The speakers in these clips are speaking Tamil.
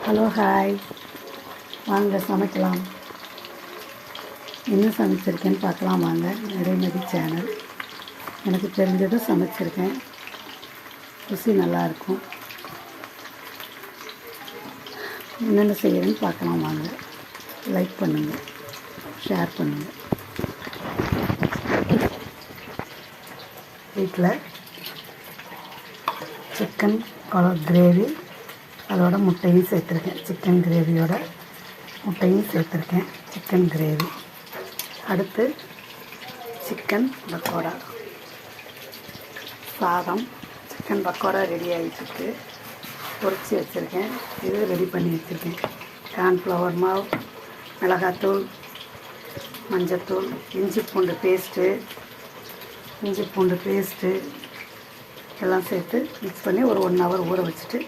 ஹலோ ஹாய், வாங்க சமைக்கலாம். என்ன சமைச்சிருக்கேன்னு பார்க்கலாம் வாங்க. நிறைமதி சேனல். எனக்கு தெரிஞ்சதை சமைச்சிருக்கேன். ருசி நல்லாயிருக்கும். என்னென்ன செய்யறேன்னு பார்க்கலாம் வாங்க. லைக் பண்ணுங்கள், ஷேர் பண்ணுங்கள். வீட்டில் சிக்கன் கிரேவி, அதோட முட்டையும் சேர்த்துருக்கேன். சிக்கன் கிரேவியோட முட்டையும் சேர்த்துருக்கேன். Chicken gravy. அடுத்து சிக்கன் பக்கோடா, சாதம். சிக்கன் பக்கோடா ரெடி ஆகிட்டுருக்கு. பொரிச்சு வச்சுருக்கேன். இது ரெடி பண்ணி வச்சுருக்கேன். கார்ன்ஃப்ளவர் மாவு, மிளகாத்தூள், மஞ்சத்தூள், இஞ்சி பூண்டு பேஸ்ட்டு எல்லாம் சேர்த்து மிக்ஸ் பண்ணி ஒரு 1 hour ஊற வச்சுட்டு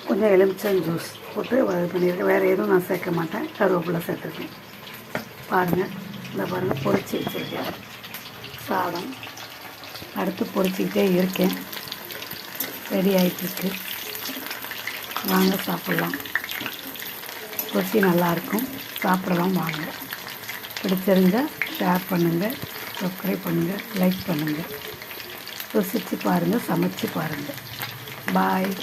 கொஞ்சம் எலுமிச்சம் ஜூஸ் போட்டு இது பண்ணியிருக்கேன். வேறு எதுவும் நான் சேர்க்க மாட்டேன். கருவேப்பிலை சேர்த்துருக்கேன். பாருங்கள், இந்த பாருங்கள், பொரிச்சு வச்சுருக்கேன் சாதம். அடுத்து பொரிச்சிக்கிட்டே இருக்கேன். ரெடி ஆகிட்டுருக்கு. வாங்க சாப்பிட்லாம். ருசி நல்லாயிருக்கும். சாப்பிடலாம் வாங்க. பிடிச்சிருங்க ஷேர் பண்ணுங்கள், சப்ஸ்கிரைப் பண்ணுங்கள், லைக் பண்ணுங்கள். ருசித்து பாருங்கள், சமைச்சு பாருங்கள். பாய்.